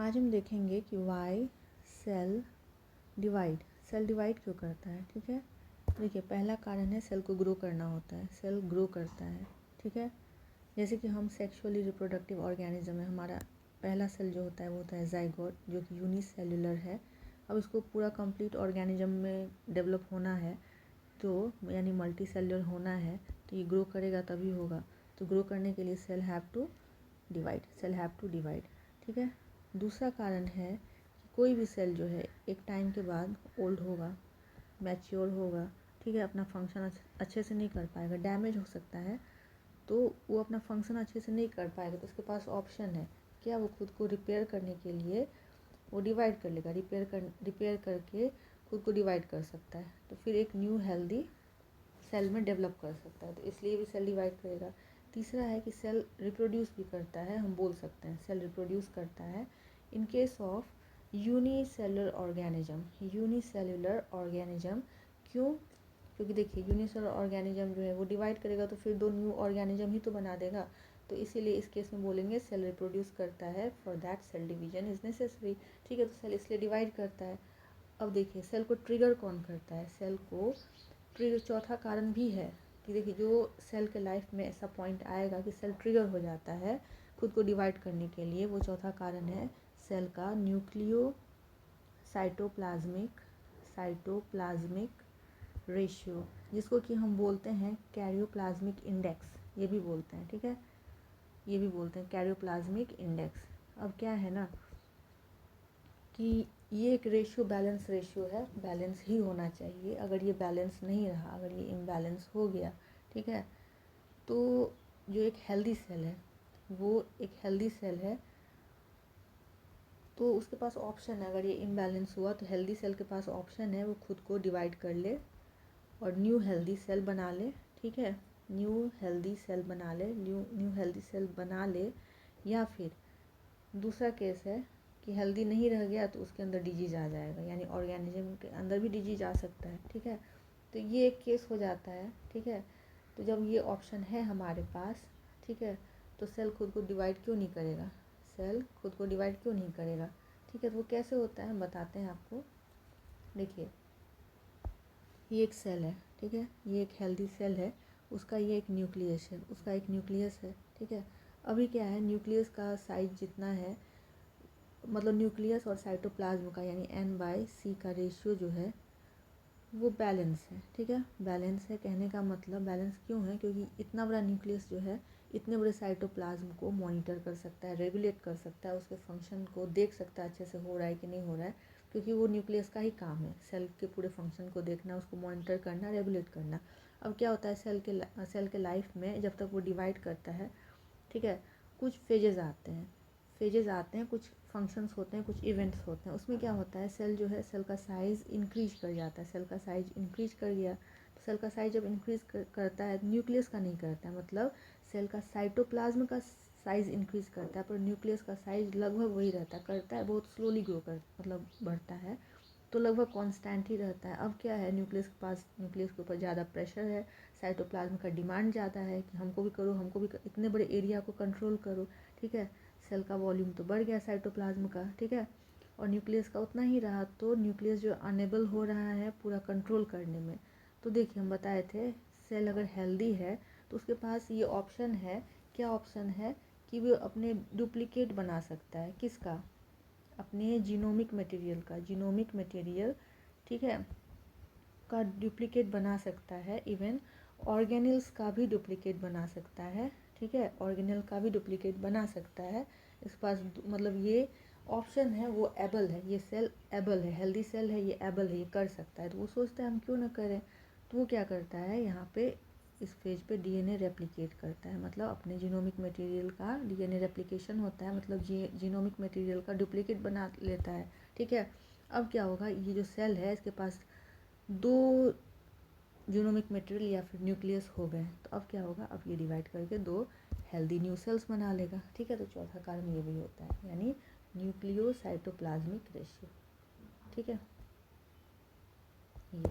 आज हम देखेंगे कि वाई सेल डिवाइड क्यों करता है। ठीक है, देखिए पहला कारण है सेल को ग्रो करना होता है, सेल ग्रो करता है। ठीक है, जैसे कि हम सेक्सुअली रिप्रोडक्टिव ऑर्गेनिज्म है, हमारा पहला सेल जो होता है वो होता है जाइगोट, जो कि यूनिसेल्युलर है। अब इसको पूरा कंप्लीट ऑर्गेनिज्म में डेवलप होना है, तो यानी मल्टी सेल्युलर होना है, तो ये ग्रो करेगा तभी होगा। तो ग्रो करने के लिए सेल हैव टू डिवाइड। ठीक है, दूसरा कारण है कि कोई भी सेल जो है एक टाइम के बाद ओल्ड होगा, मैच्योर होगा। ठीक है, अपना फंक्शन अच्छे से नहीं कर पाएगा, डैमेज हो सकता है, तो वो अपना फंक्शन अच्छे से नहीं कर पाएगा। तो उसके पास ऑप्शन है क्या, वो खुद को रिपेयर करने के लिए वो डिवाइड कर लेगा, रिपेयर करके खुद को डिवाइड कर सकता है, तो फिर एक न्यू हेल्दी सेल में डेवलप कर सकता है, तो इसलिए भी सेल डिवाइड करेगा। तीसरा है कि सेल रिप्रोड्यूस भी करता है, हम बोल सकते हैं सेल रिप्रोड्यूस करता है in case of unicellular organism. क्यों? क्योंकि देखिए यूनिसेलुलर ऑर्गेनिज्म जो है वो डिवाइड करेगा तो फिर दो न्यू ऑर्गेनिज्म ही तो बना देगा, तो इसीलिए इस केस में बोलेंगे सेल रिप्रोड्यूस करता है, for that cell division is necessary. ठीक है, तो सेल इसलिए डिवाइड करता है। अब देखिए सेल को ट्रिगर कौन करता है, सेल को ट्रिगर चौथा कारण भी है कि देखिए जो सेल के लाइफ में ऐसा पॉइंट आएगा कि सेल ट्रिगर हो जाता है खुद को डिवाइड करने के लिए, वो चौथा कारण है सेल का न्यूक्लियो साइटोप्लाज्मिक रेशियो, जिसको कि हम बोलते हैं कैरियोप्लाज्मिक इंडेक्स, ये भी बोलते हैं। ठीक है, ये भी बोलते हैं कैरियोप्लाज्मिक इंडेक्स। अब क्या है ना कि ये एक रेशियो बैलेंस रेशियो है, बैलेंस ही होना चाहिए। अगर ये बैलेंस नहीं रहा, अगर ये इम्बैलेंस हो गया, ठीक है, तो जो एक हेल्दी सेल है वो एक हेल्दी सेल है, तो उसके पास ऑप्शन है, अगर ये इम्बैलेंस हुआ तो हेल्दी सेल के पास ऑप्शन है वो खुद को डिवाइड कर ले और न्यू हेल्दी सेल बना ले। ठीक है, न्यू हेल्दी सेल बना ले, या फिर दूसरा केस है कि हेल्दी नहीं रह गया तो उसके अंदर डिजीज आ जाएगा, यानी ऑर्गेनिज्म के अंदर भी डिजीज आ सकता है। ठीक है, तो ये एक केस हो जाता है। ठीक है, तो जब ये ऑप्शन है हमारे पास, ठीक है, तो सेल खुद को डिवाइड क्यों नहीं करेगा, ठीक है, तो वो कैसे होता है हम बताते हैं आपको। देखिए ये एक सेल है, ठीक है, ये एक हेल्दी सेल है, उसका ये एक न्यूक्लियस है, ठीक है। अभी क्या है, न्यूक्लियस का साइज जितना है, मतलब न्यूक्लियस और साइटोप्लाज्म का यानी N/C का रेशियो जो है वो बैलेंस है। ठीक है, बैलेंस है, कहने का मतलब बैलेंस क्यों है, क्योंकि इतना बड़ा न्यूक्लियस जो है इतने बड़े साइटोप्लाज्म को मॉनिटर कर सकता है, रेगुलेट कर सकता है, उसके फंक्शन को देख सकता है अच्छे से हो रहा है कि नहीं हो रहा है, क्योंकि वो न्यूक्लियस का ही काम है, सेल के पूरे फंक्शन को देखना, उसको मॉनिटर करना, रेगुलेट करना। अब क्या होता है सेल के लाइफ में जब तक वो डिवाइड करता है, ठीक है, कुछ फेजेस आते हैं, कुछ फंक्शंस होते हैं, कुछ इवेंट्स होते हैं। उसमें क्या होता है, सेल जो है सेल का साइज़ इंक्रीज कर जाता है, सेल का साइज इंक्रीज कर गया, तो सेल का साइज जब इंक्रीज करता है, न्यूक्लियस का नहीं करता है, मतलब सेल का साइटोप्लाज्म का साइज़ इंक्रीज करता है, पर न्यूक्लियस का साइज लगभग वही रहता है, करता है बहुत स्लोली ग्रो कर मतलब बढ़ता है, तो लगभग कांस्टेंट ही रहता है। अब क्या है, न्यूक्लियस के ऊपर ज़्यादा प्रेशर है, साइटोप्लाज्म का डिमांड ज़्यादा है कि हमको भी इतने बड़े एरिया को कंट्रोल करो। ठीक है, सेल का वॉल्यूम तो बढ़ गया साइटोप्लाज्म का, ठीक है, और न्यूक्लियस का उतना ही रहा, तो न्यूक्लियस जो अनेबल हो रहा है पूरा कंट्रोल करने में। तो देखिए हम बताए थे सेल अगर हेल्दी है तो उसके पास ये ऑप्शन है, क्या ऑप्शन है कि वो अपने डुप्लीकेट बना सकता है, किसका, अपने जीनोमिक मटेरियल, ठीक है, का डुप्लीकेट बना सकता है, इवन ऑर्गेनल्स का भी डुप्लीकेट बना सकता है। ठीक है, ऑर्गेनल का भी डुप्लीकेट बना सकता है, इस पास मतलब ये ऑप्शन है, वो एबल है, ये सेल एबल है, हेल्दी सेल है, ये एबल है, ये कर सकता है। तो वो सोचता है हम क्यों ना करें, तो वो क्या करता है, यहाँ पे इस फेज पे डीएनए रेप्लिकेट करता है, मतलब अपने जीनोमिक मटेरियल का डीएनए रेप्लिकेशन होता है, मतलब जीनोमिक मटेरियल का डुप्लीकेट बना लेता है। ठीक है, अब क्या होगा, ये जो सेल है इसके पास दो जीनोमिक मटेरियल या फिर न्यूक्लियस हो गए, तो अब क्या होगा, अब ये डिवाइड करके दो हेल्दी न्यू सेल्स बना लेगा। ठीक है, तो चौथा कारण ये भी होता है, यानी न्यूक्लियो साइटोप्लाज्मिक रेशियो। ठीक है, ये